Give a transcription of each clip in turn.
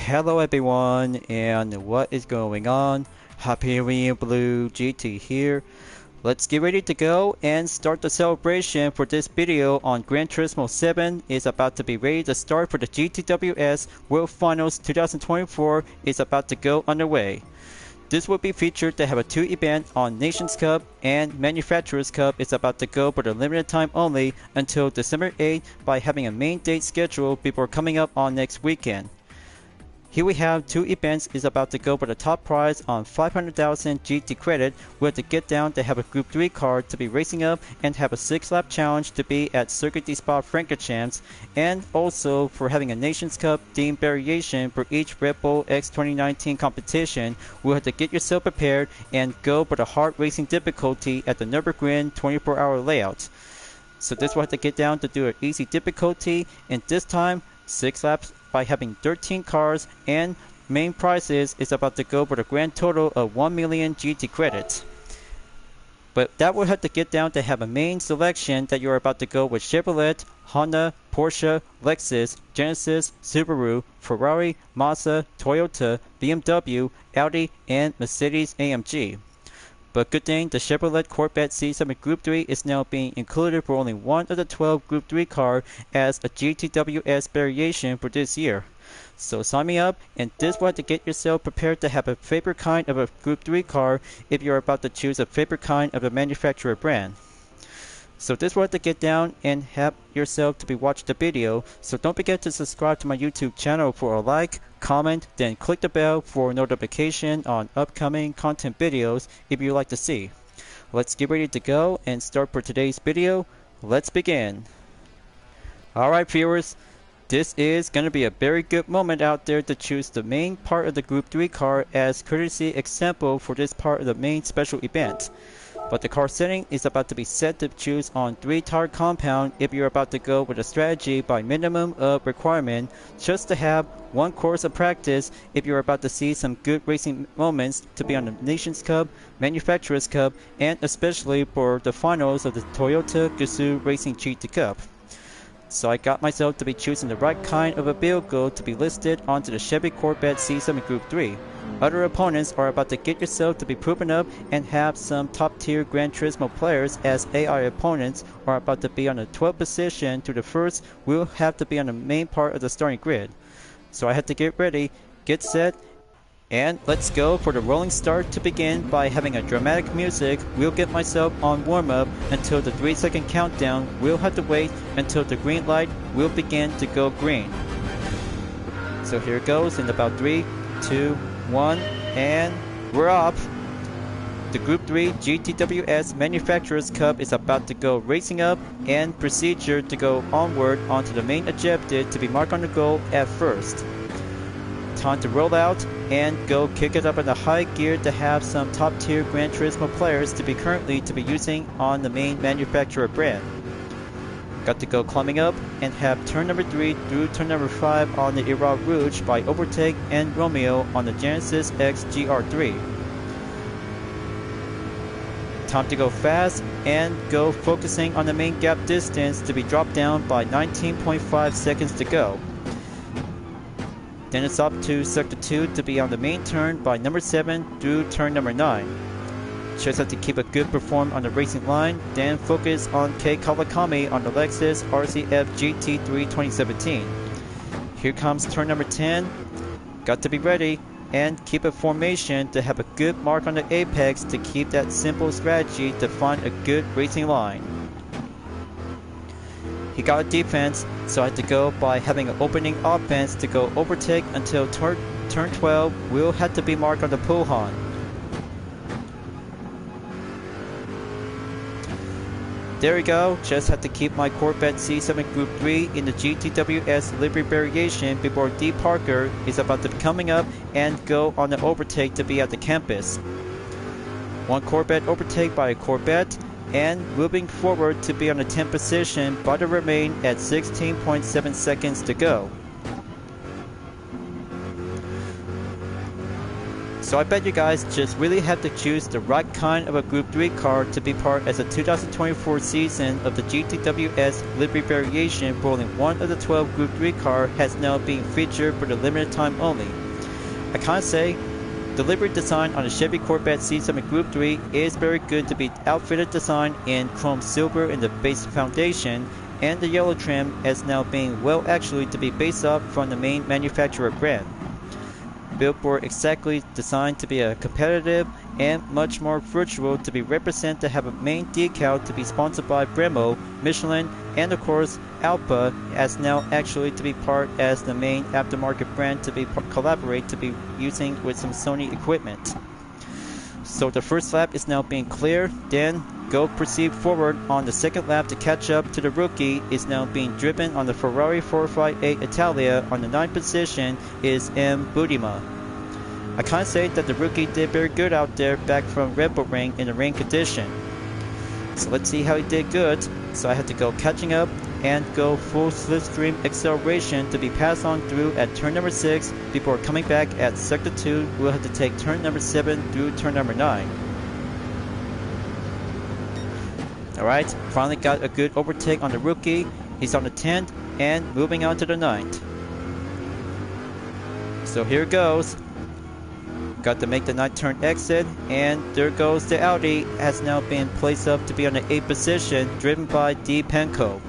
Hello everyone, and what is going on? Hyperion-Blue-GT here. Let's get ready to go and start the celebration for this video on Gran Turismo 7 is about to be ready to start for the GTWS World Finals 2024 is about to go underway. This will be featured to have a 2 event on Nations Cup and Manufacturers Cup is about to go for the limited time only until December 8th by having a main date scheduled before coming up on next weekend. Here we have 2 events is about to go for the top prize on 500,000 GT credit. We have to get down to have a Group 3 car to be racing up and have a 6-lap challenge to be at Circuit de Spa-Francorchamps, and also for having a Nations Cup themed variation for each Red Bull X2019 competition. We'll have to get yourself prepared and go for the hard racing difficulty at the Nürburgring 24-hour layout. So this will have to get down to do an easy difficulty, and this time 6 laps by having 13 cars, and main prizes is about to go for the grand total of 1 million GT credits. But that will have to get down to have a main selection that you're about to go with Chevrolet, Honda, Porsche, Lexus, Genesis, Subaru, Ferrari, Mazda, Toyota, BMW, Audi, and Mercedes-AMG. But good thing the Chevrolet Corvette C7 Group 3 is now being included for only one of the 12 Group 3 car as a GTWS variation for this year. So sign me up, and this will have to get yourself prepared to have a favorite kind of a Group 3 car if you're about to choose a favorite kind of a manufacturer brand. So this will have to get down and have yourself to be watching the video. So don't forget to subscribe to my YouTube channel for a like, comment, then click the bell for notification on upcoming content videos if you like to see. Let's get ready to go and start for today's video. Let's begin. Alright viewers, this is going to be a very good moment out there to choose the main part of the Group 3 car as courtesy example for this part of the main special event. But the car setting is about to be set to choose on 3 tire compound if you're about to go with a strategy by minimum of requirement just to have 1 course of practice if you're about to see some good racing moments to be on the Nations Cup, Manufacturers Cup, and especially for the finals of the Toyota Gazoo Racing GT Cup. So I got myself to be choosing the right kind of a vehicle to be listed onto the Chevy Corvette C7 Group 3. Other opponents are about to get yourself to be proven up and have some top tier Gran Turismo players as AI opponents are about to be on the 12th position to the first will have to be on the main part of the starting grid. So I had to get ready, get set, and let's go for the rolling start to begin by having a dramatic music. We'll get myself on warm up until the 3-second countdown. We'll have to wait until the green light will begin to go green. So here it goes in about 3, 2, 1, and we're off. The Group 3 GTWS Manufacturers Cup is about to go racing up and procedure to go onward onto the main objective to be marked on the goal at first. Time to roll out and go kick it up in the high gear to have some top tier Gran Turismo players to be currently to be using on the main manufacturer brand. Got to go climbing up and have turn number 3 through turn number 5 on the Era Rouge by Overtake and Romeo on the Genesis X GR3. Time to go fast and go focusing on the main gap distance to be dropped down by 19.5 seconds to go. Then it's up to sector 2 to be on the main turn by number 7 through turn number 9. Just have to keep a good perform on the racing line, then focus on K Kawakami on the Lexus RCF GT3 2017. Here comes turn number 10. Got to be ready and keep a formation to have a good mark on the apex to keep that simple strategy to find a good racing line. He got a defense, so I had to go by having an opening offense to go overtake until turn 12 will have to be marked on the Puhan. There we go, just had to keep my Corvette C7 Group 3 in the GTWS livery variation before D. Parker is about to be coming up and go on the overtake to be at the campus. 1 Corvette overtake by a Corvette, and moving forward to be on the 10th position but to remain at 16.7 seconds to go. So I bet you guys just really have to choose the right kind of a Group 3 car to be part as a 2024 season of the GTWS Livery Variation, where only one of the 12 Group 3 car has now been featured for the limited time only. I can't say the livery design on the Chevy Corvette C7 Group 3 is very good to be outfitted design in chrome silver in the base foundation, and the yellow trim as now being well actually to be based off from the main manufacturer brand. Built for exactly designed to be a competitive and much more virtual to be represented to have a main decal to be sponsored by Brembo, Michelin, and of course Alpha as now actually to be part as the main aftermarket brand to be collaborate to be using with some Sony equipment. So the first lap is now being clear, then go proceed forward on the second lap to catch up to the rookie is now being driven on the Ferrari 458 Italia. On the 9th position is M. Budima. I can't say that the rookie did very good out there back from Red Bull Ring in the rain condition. So let's see how he did good. So I had to go catching up and go full slipstream acceleration to be passed on through at turn number 6 before coming back at sector 2. We'll have to take turn number 7 through turn number 9. Alright, finally got a good overtake on the rookie. He's on the 10th and moving on to the 9th. So here it goes. Got to make the 9th turn exit, and there goes the Audi, has now been placed up to be on the 8th position, driven by D. Penco.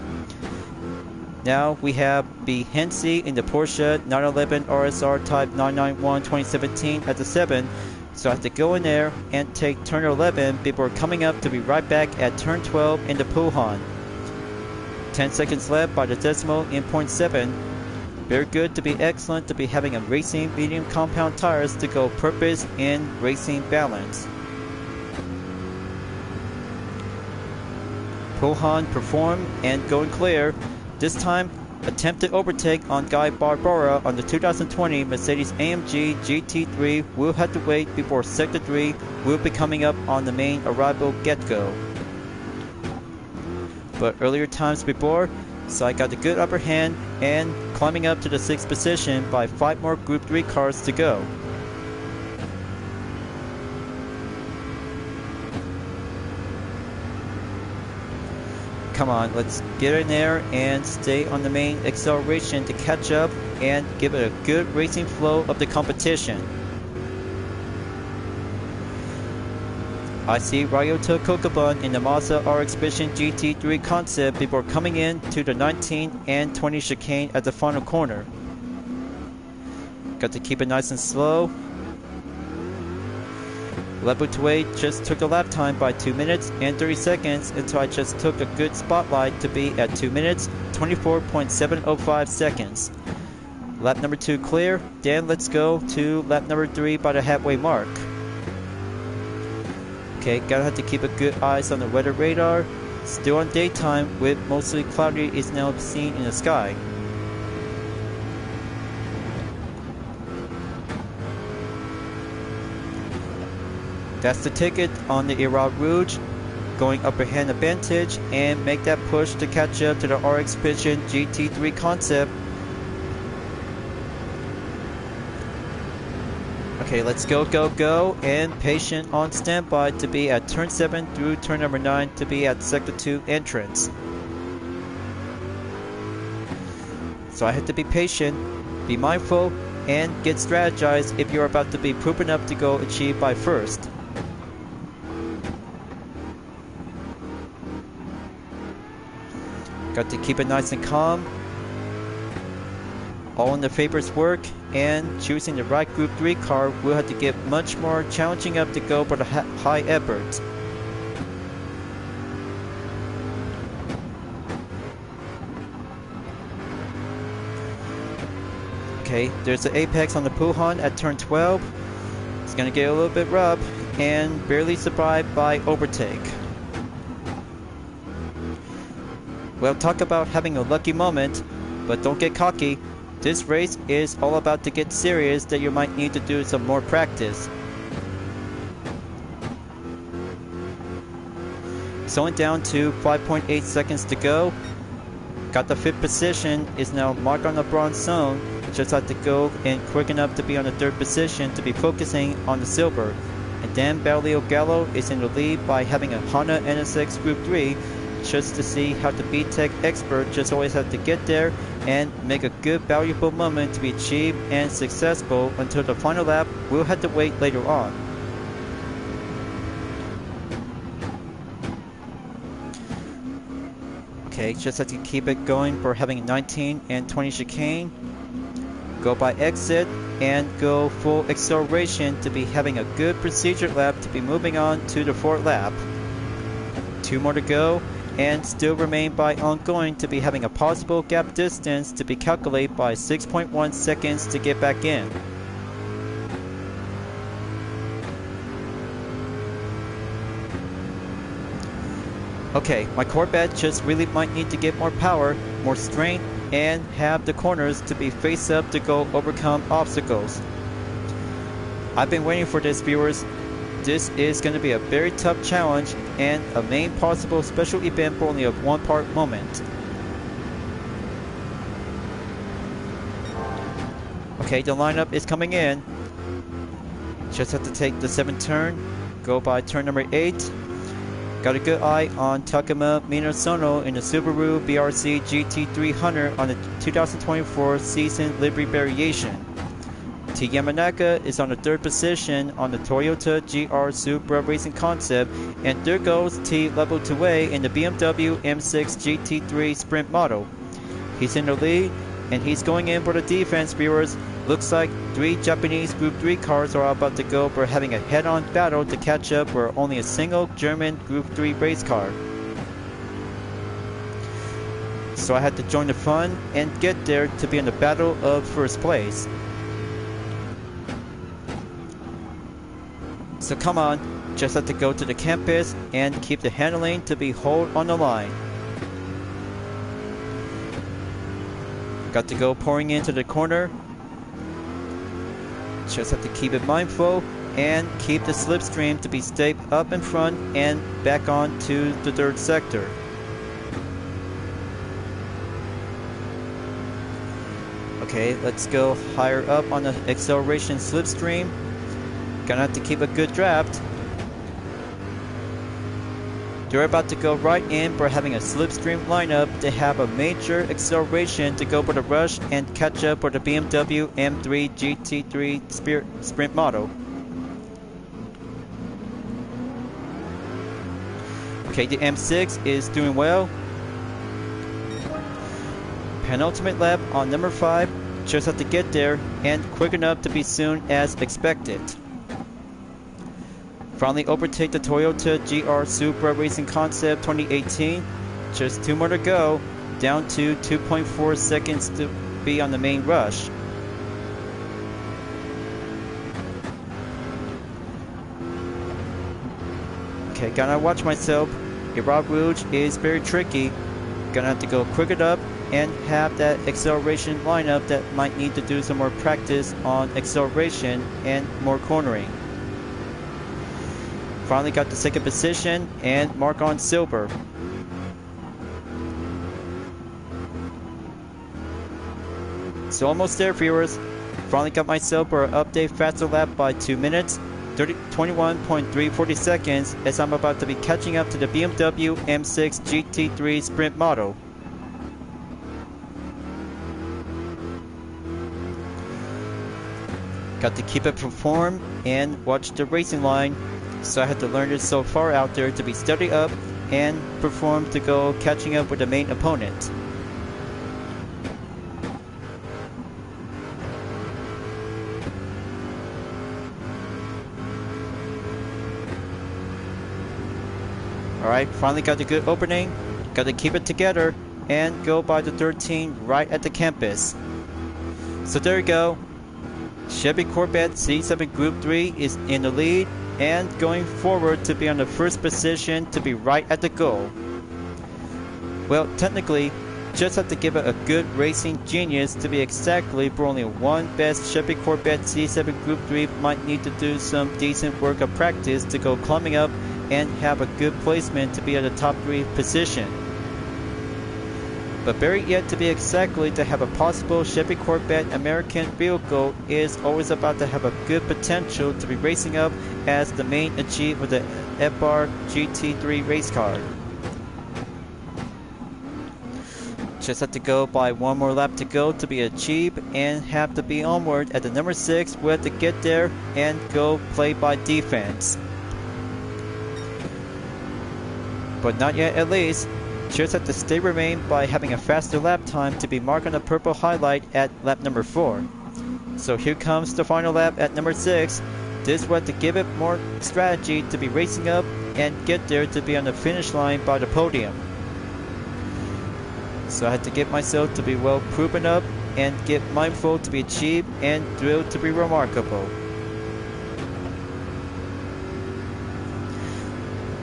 Now we have B. Hensey in the Porsche 911 RSR Type 991 2017 at the 7. So I have to go in there and take turn 11 before coming up to be right back at turn 12 in the Puhan. 10 seconds left by the decimal in 0.7. Very good to be excellent to be having a racing medium compound tires to go purpose in racing balance. Puhan perform and going clear. This time attempted overtake on Guy Barbara on the 2020 Mercedes-AMG GT3 will have to wait before sector 3 will be coming up on the main arrival get-go. But earlier times before, so I got a good upper hand and climbing up to the 6th position by 5 more Group 3 cars to go. Come on, let's get in there and stay on the main acceleration to catch up and give it a good racing flow of the competition. I see Ryota Kokubun in the Mazda RX Vision GT3 concept before coming in to the 19 and 20 chicane at the final corner. Got to keep it nice and slow. Lebutue just took a lap time by 2 minutes and 30 seconds until I just took a good spotlight to be at 2 minutes 24.705 seconds. Lap number 2 clear, then let's go to lap number 3 by the halfway mark. Okay, gotta have to keep a good eyes on the weather radar. Still on daytime with mostly cloudy is now seen in the sky. That's the ticket on the Era Rouge, going upper hand advantage and make that push to catch up to the RX Vision GT3 concept. Okay, let's go, go, go, and patient on standby to be at turn 7 through turn number 9 to be at sector 2 entrance. So I have to be patient, be mindful, and get strategized if you're about to be proven up to go achieve by first. Got to keep it nice and calm. All in the favors work, and choosing the right Group 3 car will have to get much more challenging up to go for the high effort. Okay, there's the apex on the Puhan at turn 12. It's gonna get a little bit rough and barely survived by overtake. Well, talk about having a lucky moment, but don't get cocky. This race is all about to get serious that you might need to do some more practice. It's only down to 5.8 seconds to go. Got the 5th position, is now marked on the bronze zone. just have to go and quick enough to be on the 3rd position to be focusing on the silver. And then Battlefield Gallo is in the lead by having a Honda NSX Group 3. Just to see how the B-Tech expert just always have to get there and make a good valuable moment to be achieved and successful until the final lap. We'll have to wait later on. Okay, just have to keep it going for having 19 and 20 chicane. Go by exit and go full acceleration to be having a good procedure lap to be moving on to the 4th lap. 2 more to go. And still remain by ongoing to be having a possible gap distance to be calculated by 6.1 seconds to get back in. Okay, my Corvette just really might need to get more power, more strength, and have the corners to be face up to go overcome obstacles. I've been waiting for this, viewers. This is going to be a very tough challenge and a main possible special event for only a 1-part moment. Okay, the lineup is coming in. Just have to take the 7th turn, go by turn number 8. Got a good eye on Takuma Minasono in the Subaru BRZ GT300 on the 2024 season livery variation. T. Yamanaka is on the 3rd position on the Toyota GR Supra Racing Concept, and there goes T. Level 2A in the BMW M6 GT3 Sprint model. He's in the lead, and he's going in for the defense, viewers. Looks like 3 Japanese Group 3 cars are about to go for having a head-on battle to catch up for only a single German Group 3 race car. So I had to join the fun and get there to be in the battle of 1st place. So come on, just have to go to the campus and keep the handling to be hold on the line. Got to go pouring into the corner. Just have to keep it mindful and keep the slipstream to be stayed up in front and back on to the 3rd sector. Okay, let's go higher up on the acceleration slipstream. Gonna have to keep a good draft. They're about to go right in for having a slipstream lineup to have a major acceleration to go for the rush and catch up for the BMW M3 GT3 Sprint model. Okay, the M6 is doing well. Penultimate lap on number 5. Just have to get there and quick enough to be soon as expected. Finally overtake the Toyota GR Supra Racing Concept 2018. Just 2 more to go, down to 2.4 seconds to be on the main rush. Okay, gotta watch myself. Iraq Rouge is very tricky. Gonna have to go quick it up and have that acceleration lineup that might need to do some more practice on acceleration and more cornering. Finally got the 2nd position and mark on silver. So almost there, viewers. Finally got myself for an update faster lap by 2 minutes, 21.340 seconds, as I'm about to be catching up to the BMW M6 GT3 Sprint model. Got to keep it perform and watch the racing line. So I had to learn this so far out there to be steady up and perform to go catching up with the main opponent. Alright, finally got a good opening. Got to keep it together and go by the 13 right at the campus. So there you go. Chevy Corvette C7 Group 3 is in the lead and going forward to be on the 1st position to be right at the goal. Well, technically, just have to give it a good racing genius to be exactly for only one best Chevy Corvette C7 Group 3 might need to do some decent work of practice to go climbing up and have a good placement to be at the top 3 position. but very yet to be exactly to have a possible Chevy Corvette American vehicle is always about to have a good potential to be racing up as the main achieve with the FR GT3 race car. Just have to go by one more lap to go to be achieved and have to be onward at the number 6. We have to get there and go play by defense. But not yet at least. Just have to stay remain by having a faster lap time to be marked on the purple highlight at lap number 4. So here comes the final lap at number 6. This was to give it more strategy to be racing up and get there to be on the finish line by the podium. So I had to get myself to be well proven up and get mindful to be achieved and drilled to be remarkable.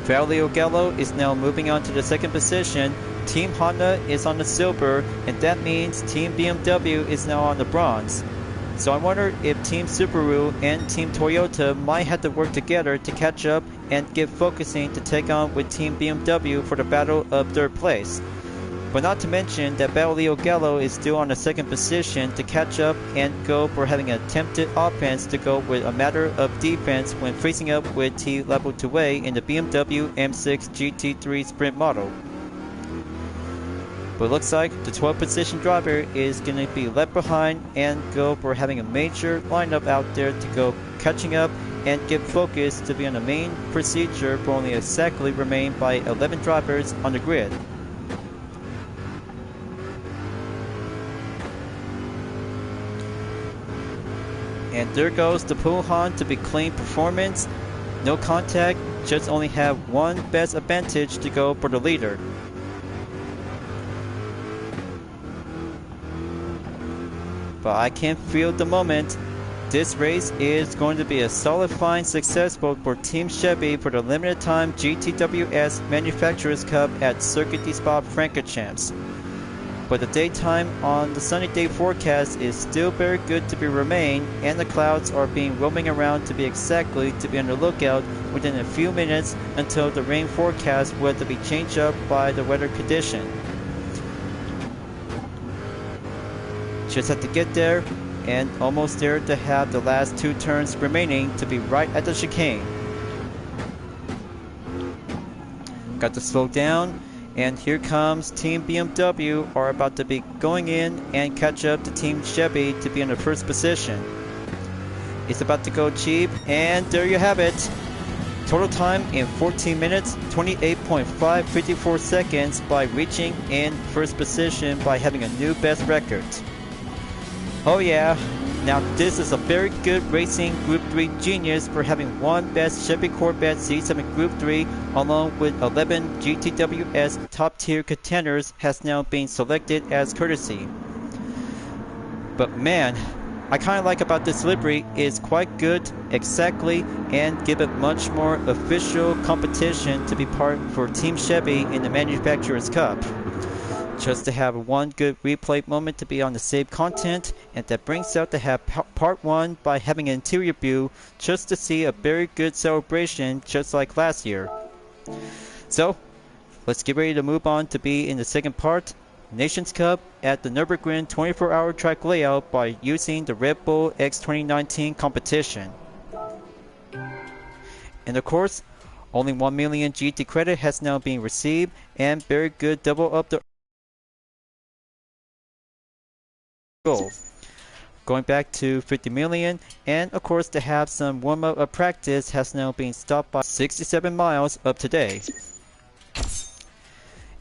Braulio Gallo is now moving on to the second position. Team Honda is on the silver, and that means Team BMW is now on the bronze. So I wonder if Team Subaru and Team Toyota might have to work together to catch up and get focusing to take on with Team BMW for the battle of third place. But not to mention that Braulio Gallo is still on the second position to catch up and go for having an attempted offense to go with a matter of defense when facing up with T Level 2A in the BMW M6 GT3 Sprint model. But looks like the 12th position driver is going to be left behind and go for having a major lineup out there to go catching up and get focused to be on the main procedure for only exactly remain by 11 drivers on the grid. And there goes the Puhan to be clean performance, no contact, just only have one best advantage to go for the leader. But I can feel the moment. This race is going to be a solid fine successful for Team Chevy for the limited time GTWS Manufacturers Cup at Circuit de Spa-Francorchamps. But the daytime on the sunny day forecast is still very good to be remain, and the clouds are being roaming around to be exactly to be on the lookout within a few minutes until the rain forecast will to be changed up by the weather condition. Just have to get there and almost there to have the last 2 turns remaining to be right at the chicane. Got to slow down. And here comes Team BMW are about to be going in and catch up to Team Chevy to be in the first position. It's about to go cheap, and there you have it. Total time in 14 minutes, 28.554 seconds by reaching in first position by having a new best record. Oh yeah, now this is a very good racing Group 3 genius for having one best Chevy Corvette C7 Group 3 along with 11 GTWS top tier contenders has now been selected as courtesy. But man, I kinda like about this livery is quite good exactly and give it much more official competition to be part for Team Chevy in the Manufacturers Cup. Just to have one good replay moment to be on the save content, and that brings out to have part 1 by having an interior view just to see a very good celebration just like last year. So let's get ready to move on to be in the second part, Nations Cup at the Nürburgring 24-hour track layout by using the Red Bull X2019 Competition. And of course, only 1 million GT credit has now been received, and very good double up the goal. Going back to 50 million, and of course to have some warm-up of practice has now been stopped by 67 miles of today.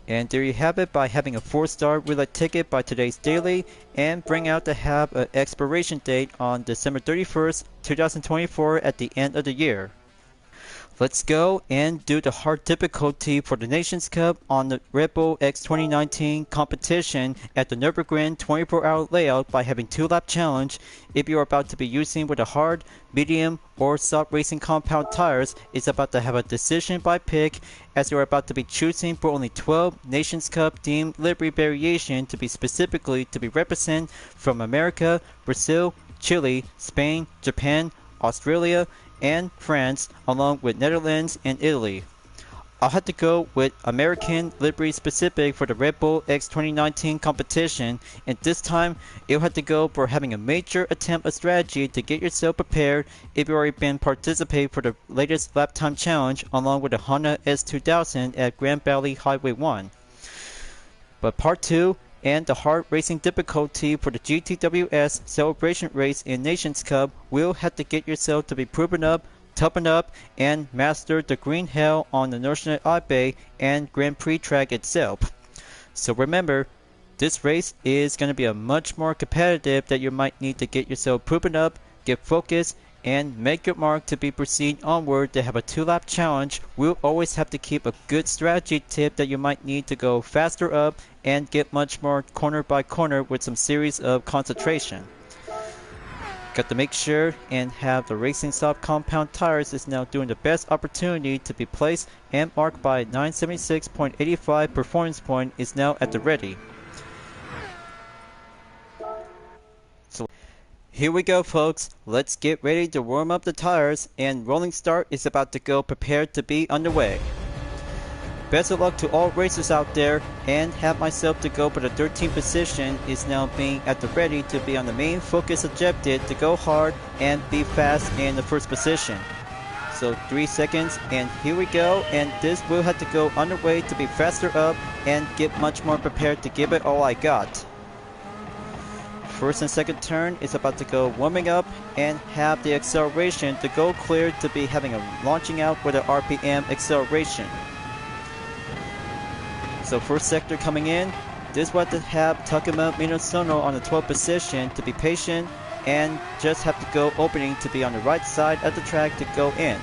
And there you have it by having a 4-star roulette ticket by today's daily, and bring out to have an expiration date on December 31st, 2024 at the end of the year. Let's go and do the hard difficulty for the Nations Cup on the Red Bull X2019 Competition at the Nürburgring 24-hour layout by having 2-lap challenge. If you are about to be using with a hard, medium, or soft racing compound tires, it's about to have a decision by pick as you are about to be choosing for only 12 Nations Cup themed livery variation to be specifically to be represent from America, Brazil, Chile, Spain, Japan, Australia, and France, along with Netherlands and Italy. I'll have to go with American livery specific for the Red Bull X2019 competition, and this time you'll have to go for having a major attempt at strategy to get yourself prepared if you've already been participating for the latest lap time challenge along with the Honda S2000 at Grand Valley Highway 1. But part 2 and the hard racing difficulty for the GTWS Celebration race in Nations Cup will have to get yourself to be proven up, toughen up, and master the green hell on the National Highway and Grand Prix track itself. So remember, this race is going to be a much more competitive that you might need to get yourself proven up, get focused, and make your mark to be proceed onward to have a 2-lap challenge. We'll always have to keep a good strategy tip that you might need to go faster up and get much more corner by corner with some series of concentration. Got to make sure and have the Racing Soft compound tires is now doing the best opportunity to be placed and marked by 976.85 performance point is now at the ready. So here we go, folks. Let's get ready to warm up the tires, and rolling start is about to go, prepared to be underway. Best of luck to all racers out there, and have myself to go for the 13th position is now being at the ready to be on the main focus objective to go hard and be fast in the first position. So 3 seconds, and here we go, and this will have to go underway to be faster up and get much more prepared to give it all I got. First and second turn is about to go warming up and have the acceleration to go clear to be having a launching out with an RPM acceleration. So first sector coming in, this will have to have Takuma Minosono on the 12th position to be patient and just have to go opening to be on the right side of the track to go in.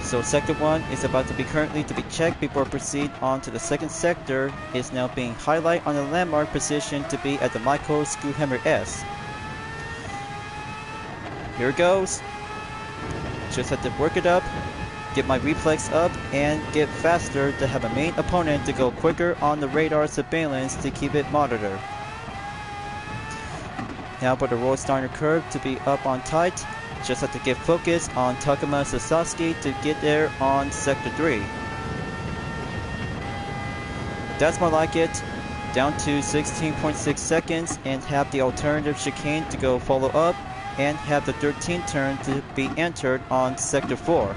So sector 1 is about to be currently to be checked before proceed on to the second sector, is now being highlighted on the landmark position to be at the Michael Skuhammer S. Here it goes. Just have to work it up, get my reflex up, and get faster to have a main opponent to go quicker on the radar surveillance to keep it monitored. Now for the Royal Steiner curve to be up on tight. Just have to get focused on Takuma Sasaki to get there on sector 3. That's more like it. Down to 16.6 seconds and have the alternative chicane to go follow up and have the 13th turn to be entered on sector 4.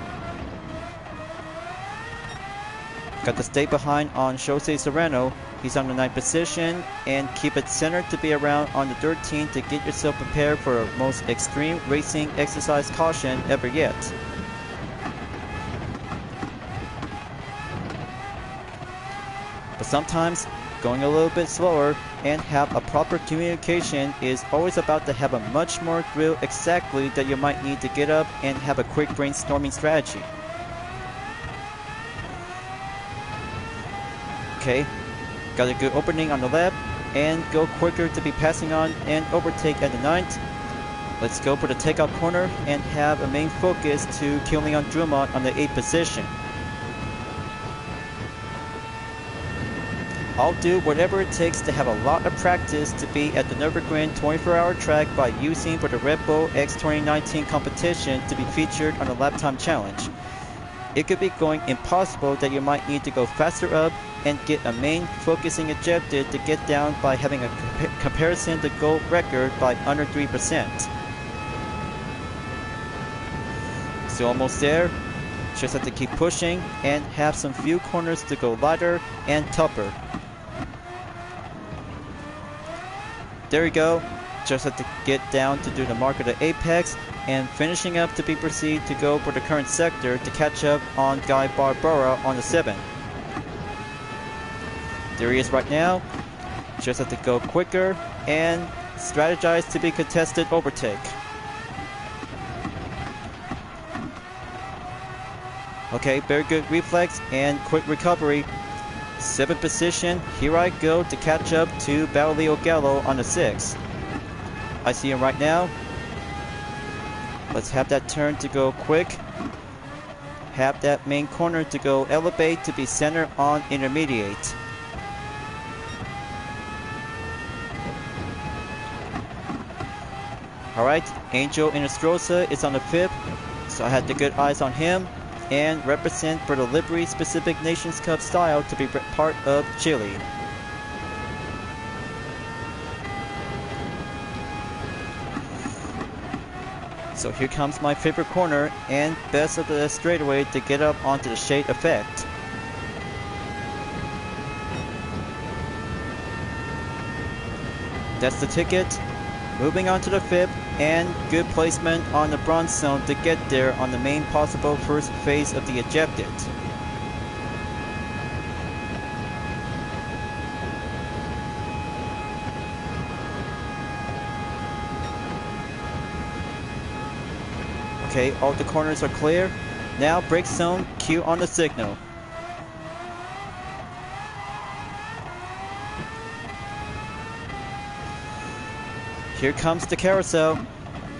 Got to stay behind on Jose Serrano. He's on the 9th position, and keep it centered to be around on the 13th to get yourself prepared for a most extreme racing exercise caution ever yet. But sometimes going a little bit slower and have a proper communication is always about to have a much more drill exactly that you might need to get up and have a quick brainstorming strategy. Okay. Got a good opening on the left and go quicker to be passing on and overtake at the 9th. Let's go for the takeout corner and have a main focus to kill Leon Drummond on the 8th position. I'll do whatever it takes to have a lot of practice to be at the Nürburgring 24-hour track by using for the Red Bull X2019 competition to be featured on the lap time challenge. It could be going impossible that you might need to go faster up and get a main focusing objective to get down by having a comparison to gold record by under 3%. So almost there. Just have to keep pushing and have some few corners to go lighter and tougher. There we go. Just have to get down to do the mark of the apex and finishing up to be proceed to go for the current sector to catch up on Guy Barbera on the 7th. There he is right now. Just have to go quicker and strategize to be contested overtake. Okay, very good reflex and quick recovery. 7th position, here I go to catch up to Basilio Gallo on the 6th. I see him right now. Let's have that turn to go quick. Have that main corner to go elevate to be center on intermediate. Alright, Angel Inestrosa is on the 5th, so I had the good eyes on him. and represent for the Livery Specific Nations Cup style to be part of Chile. So here comes my favorite corner and best of the straightaway to get up onto the shade effect. That's the ticket. Moving on to the fifth, and good placement on the bronze zone to get there on the main possible first phase of the ejected. Okay, all the corners are clear. Now brake zone, cue on the signal. Here comes the carousel,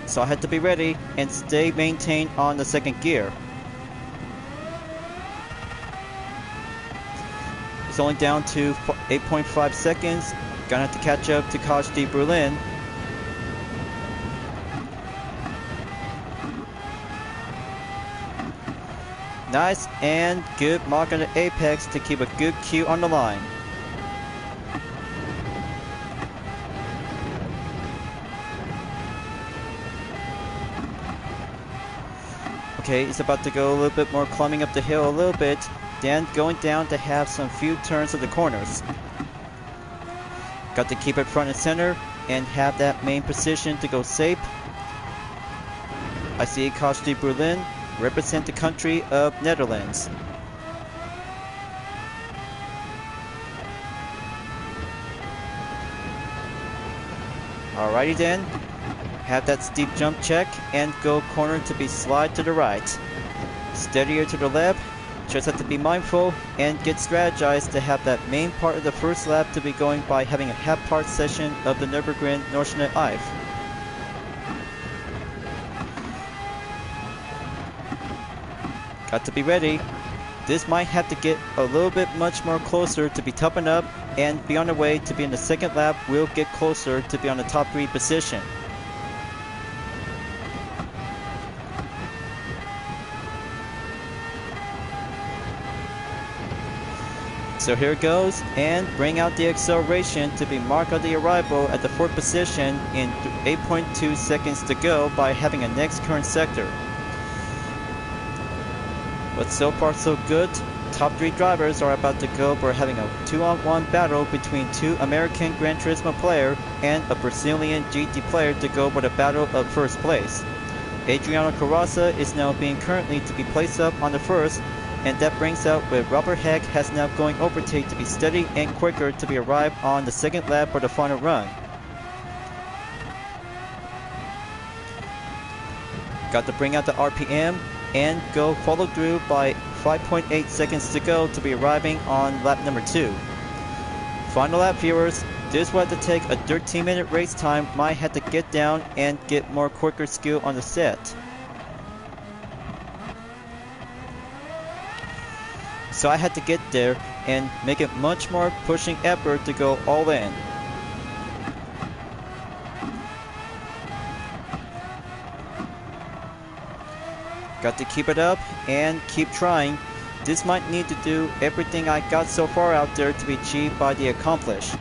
so I had to be ready and stay maintained on the second gear. It's only down to 8.5 seconds. Gonna have to catch up to Koch de Berlin. Nice and good mark on the apex to keep a good cue on the line. Okay, it's about to go a little bit more climbing up the hill a little bit, then going down to have some few turns of the corners. Got to keep it front and center and have that main position to go safe. I see Koch de Berlin represent the country of Netherlands. Alrighty then. Have that steep jump check and go corner to be slide to the right. Steadier to the left, just have to be mindful and get strategized to have that main part of the first lap to be going by having a half part session of the Nürburgring Nordschnelle Eif. Got to be ready. This might have to get a little bit much more closer to be toughened up and be on the way to be in the second lap. We'll get closer to be on the top 3 position. So here it goes, and bring out the acceleration to be marked on the arrival at the 4th position in 8.2 seconds to go by having a next current sector. But so far so good. Top 3 drivers are about to go for having a 2-on-1 battle between 2 American Gran Turismo player and a Brazilian GT player to go for the battle of first place. Adriano Carroza is now being currently to be placed up on the first, and that brings out with Robert Heck has now going overtake to be steady and quicker to be arrived on the second lap for the final run. Got to bring out the RPM and go follow through by 5.8 seconds to go to be arriving on lap number 2. Final lap viewers, this will have to take a 13-minute race time. Might have to get down and get more quicker skill on the set. So I had to get there and make it much more pushing effort to go all in. Got to keep it up and keep trying. This might need to do everything I got so far out there to be achieved by the accomplished.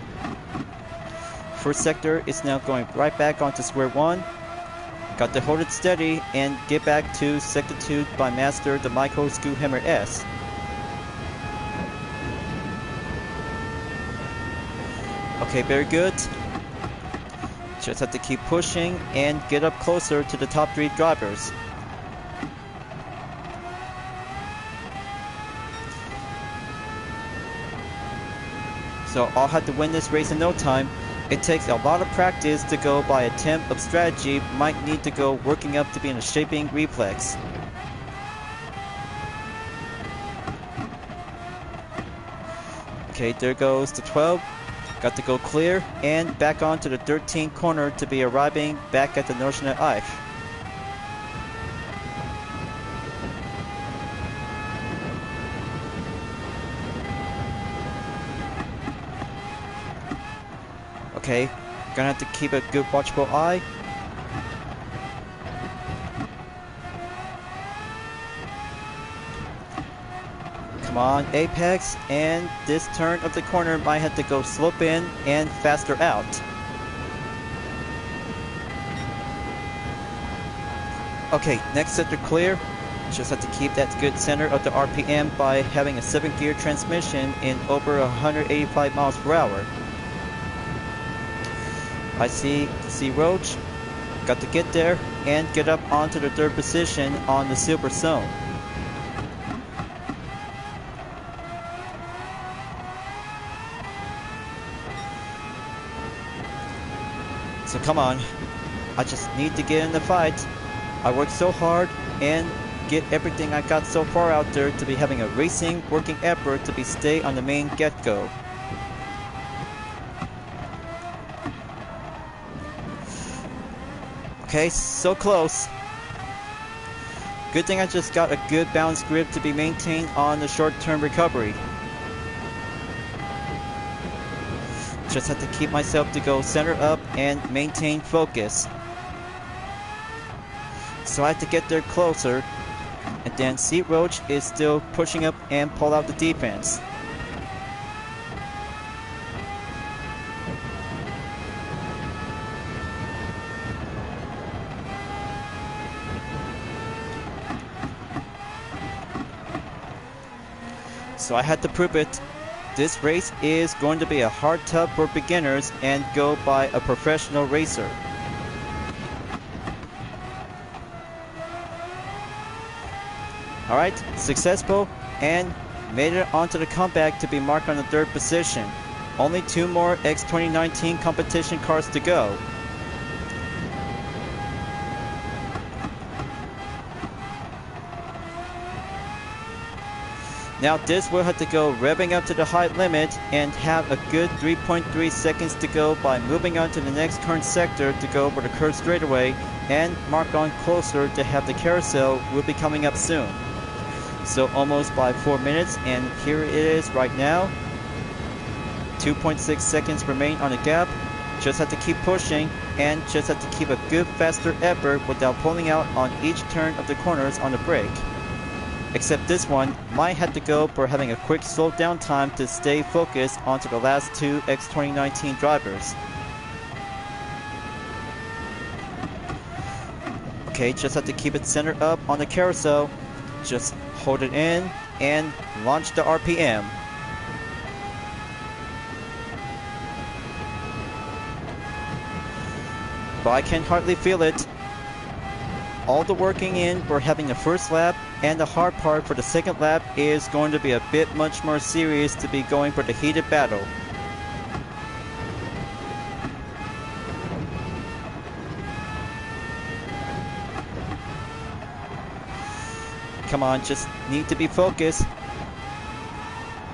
First sector is now going right back onto square one. Got to hold it steady and get back to sector 2 by master the Michael Skuhammer S. Okay, very good. Just have to keep pushing and get up closer to the top 3 drivers. So I'll have to win this race in no time. It takes a lot of practice to go by attempt of strategy. Might need to go working up to be in a shaping reflex. Okay, there goes the 12. Got to go clear and back onto the 13th corner to be arriving back at the Nordschnelle Eif. Okay, gonna have to keep a good watchful eye. Come on, apex, and this turn of the corner might have to go slope in and faster out. Okay, next sector clear. Just have to keep that good center of the RPM by having a 7-gear transmission in over 185 miles per hour. I see Roach. Got to get there and get up onto the 3rd position on the silver zone. So come on, I just need to get in the fight. I worked so hard and get everything I got so far out there to be having a racing working effort to be stay on the main get-go. Okay, so close. Good thing I just got a good balanced grip to be maintained on the short-term recovery. Just have to keep myself to go center up and maintain focus. So I have to get there closer, and then see Roach is still pushing up and pull out the defense. So I had to prove it. This race is going to be a hard tub for beginners and go by a professional racer. Alright, successful and made it onto the comeback to be marked on the 3rd position. Only 2 more X2019 competition cars to go. Now this will have to go revving up to the high limit and have a good 3.3 seconds to go by moving on to the next current sector to go over the curved straightaway and mark on closer to have the carousel will be coming up soon. So almost by 4 minutes, and here it is right now. 2.6 seconds remain on the gap. Just have to keep pushing and just have to keep a good faster effort without pulling out on each turn of the corners on the brake. Except this one might have to go for having a quick slow down time to stay focused onto the last 2 X2019 drivers. Okay, just have to keep it centered up on the carousel. Just hold it in and launch the RPM. But I can hardly feel it. All the working in for having the first lap and the hard part for the second lap is going to be a bit much more serious to be going for the heated battle. Come on, just need to be focused.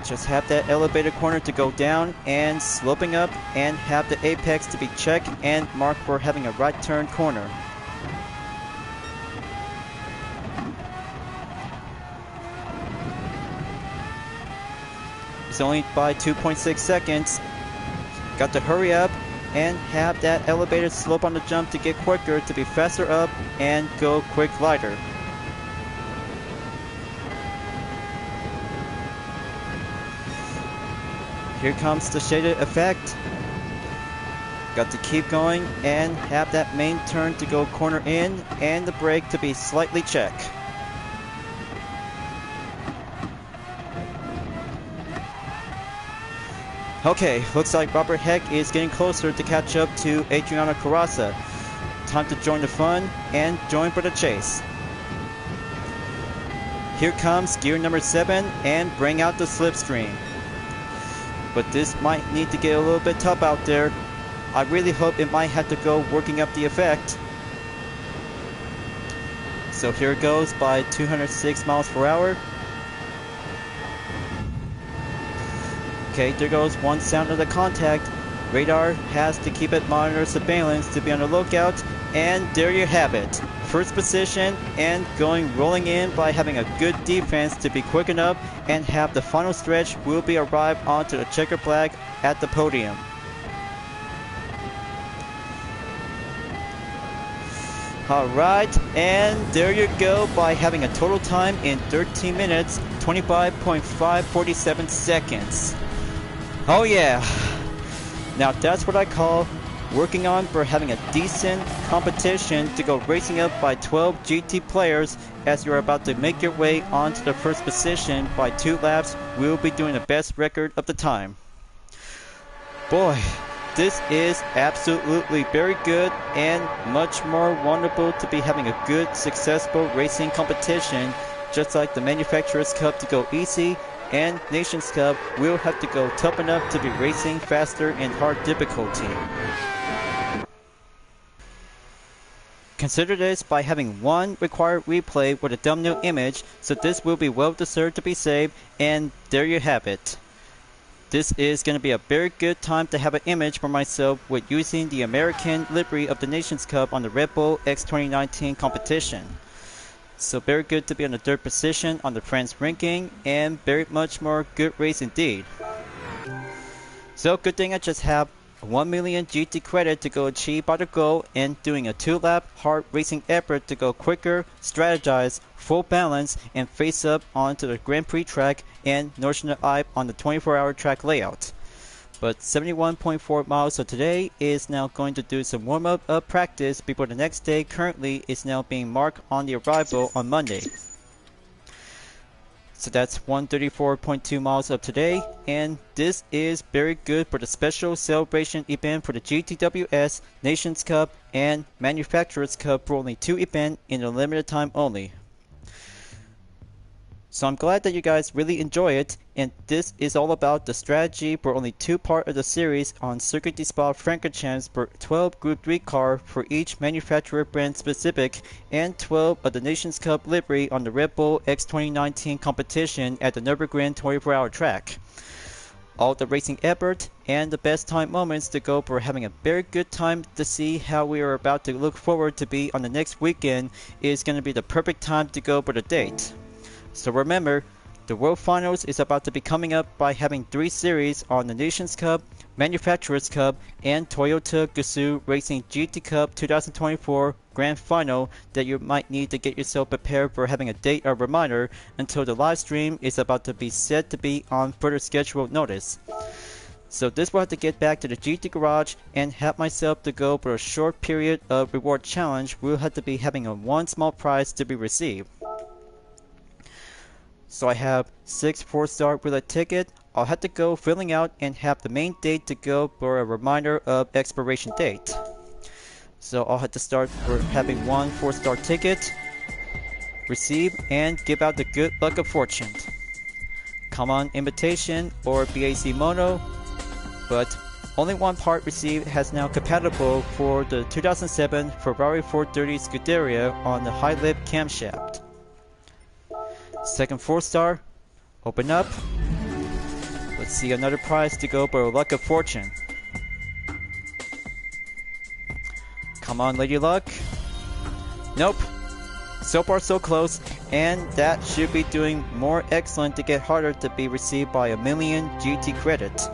Just have that elevated corner to go down and sloping up and have the apex to be checked and marked for having a right turn corner. It's only by 2.6 seconds. Got to hurry up and have that elevated slope on the jump to get quicker to be faster up and go quick lighter. Here comes the shaded effect. Got to keep going and have that main turn to go corner in and the brake to be slightly checked. Okay, looks like Robert Heck is getting closer to catch up to Adriano Carrasa. Time to join the fun and join for the chase. Here comes gear number 7 and bring out the slipstream. But this might need to get a little bit tough out there. I really hope it might have to go working up the effect. So here it goes by 206 miles per hour. Okay, there goes one sound of the contact. Radar has to keep it monitor surveillance to be on the lookout, and there you have it. First position and rolling in by having a good defense to be quick enough and have the final stretch will be arrived onto the checker flag at the podium. Alright, and there you go by having a total time in 13 minutes, 25.547 seconds. Oh yeah! Now that's what I call working on for having a decent competition to go racing up by 12 GT players as you're about to make your way onto the first position by 2 laps. We'll be doing the best record of the time. Boy, this is absolutely very good and much more wonderful to be having a good, successful racing competition, just like the Manufacturers Cup to go easy, and Nations Cup will have to go tough enough to be racing faster and hard difficulty. Consider this by having one required replay with a thumbnail image, so this will be well deserved to be saved, and there you have it. This is going to be a very good time to have an image for myself with using the American livery of the Nations Cup on the Red Bull X2019 Competition. So very good to be on the 3rd position on the France ranking, and very much more good race indeed. So good thing I just have 1 million GT credit to go achieve by the goal, and doing a 2-lap hard racing effort to go quicker, strategize, full balance, and face up onto the Grand Prix track and Nürburgring on the 24-hour track layout. But 71.4 miles of today is now going to do some warm-up of practice before the next day currently is now being marked on the arrival on Monday. So that's 134.2 miles of today, and this is very good for the special celebration event for the GTWS Nations Cup and Manufacturers Cup for only 2 events in a limited time only. So I'm glad that you guys really enjoy it, and this is all about the strategy for only 2 parts of the series on Circuit de Spa-Francorchamps for 12 Group 3 car for each manufacturer brand specific, and 12 of the Nations Cup livery on the Red Bull X2019 Competition at the Nürburgring 24-hour track. All the racing effort and the best time moments to go for having a very good time to see how we are about to look forward to be on the next weekend is going to be the perfect time to go for the date. So remember, the World Finals is about to be coming up by having 3 series on the Nations Cup, Manufacturers Cup, and Toyota Gazoo Racing GT Cup 2024 Grand Final that you might need to get yourself prepared for having a date or reminder until the live stream is about to be set to be on further scheduled notice. So this will have to get back to the GT Garage and have myself to go for a short period of reward challenge. We'll have to be having a 1 small prize to be received. So I have 6 4-star roulette ticket. I'll have to go filling out and have the main date to go for a reminder of expiration date. So I'll have to start for having 1 4-star ticket, receive and give out the good luck of fortune. Come on invitation or BAC mono, but only 1 part received has now compatible for the 2007 Ferrari 430 Scuderia on the high lip camshaft. Second 4-star, open up. Let's see another prize to go for luck of fortune. Come on, Lady Luck. Nope. So far so close, and that should be doing more excellent to get harder to be received by 1 million GT credit.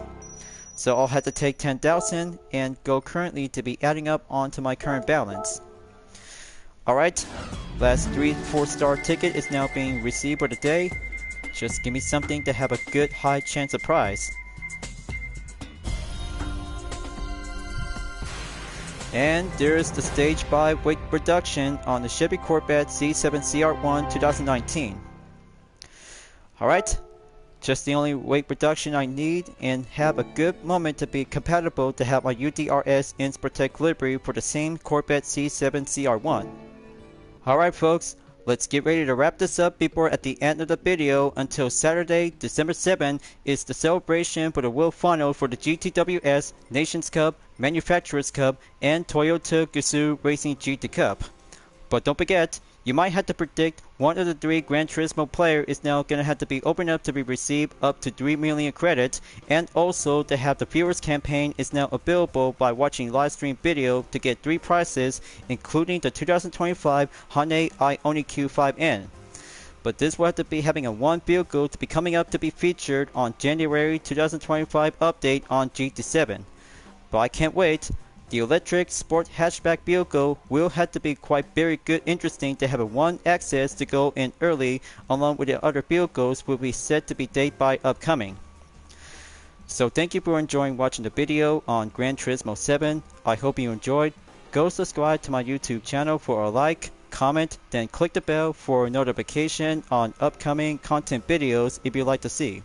So I'll have to take 10,000 and go currently to be adding up onto my current balance. Alright, last 3 4-star ticket is now being received for the day. Just give me something to have a good high chance of prize. And there's the stage 5 weight reduction on the Chevy Corvette C7 CR1 2019. Alright, just the only weight reduction I need and have a good moment to be compatible to have my UDRS Inspirtech livery for the same Corvette C7 CR1. Alright folks, let's get ready to wrap this up before at the end of the video. Until Saturday, December 7th is the celebration for the World Final for the GTWS Nations Cup, Manufacturers Cup, and Toyota Gazoo Racing GT Cup. But don't forget, you might have to predict one of the 3 Gran Turismo player is now going to have to be opened up to be received up to 3 million credits, and also to have the viewers campaign is now available by watching live stream video to get 3 prizes, including the 2025 Hyundai Ioniq Q5N. But this will have to be having a 1 vehicle to be coming up to be featured on January 2025 update on GT7. But I can't wait. The electric sport hatchback vehicle will have to be quite very good interesting to have a one access to go in early along with the other vehicles will be said to be date by upcoming. So thank you for enjoying watching the video on Gran Turismo 7. I hope you enjoyed. Go subscribe to my YouTube channel for a like, comment, then click the bell for notification on upcoming content videos if you'd like to see.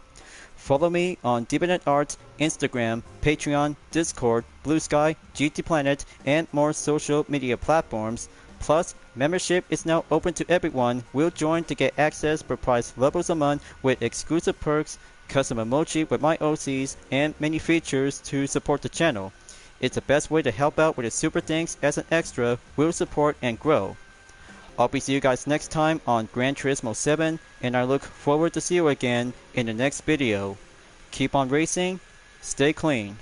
Follow me on DeviantArt, Instagram, Patreon, Discord, Blue Sky, GT Planet, and more social media platforms. Plus, membership is now open to everyone. Will join to get access for price levels a month with exclusive perks, custom emoji with my OCs, and many features to support the channel. It's the best way to help out with the super things as an extra, will support and grow. I'll be seeing you guys next time on Gran Turismo 7, and I look forward to see you again in the next video. Keep on racing, stay clean.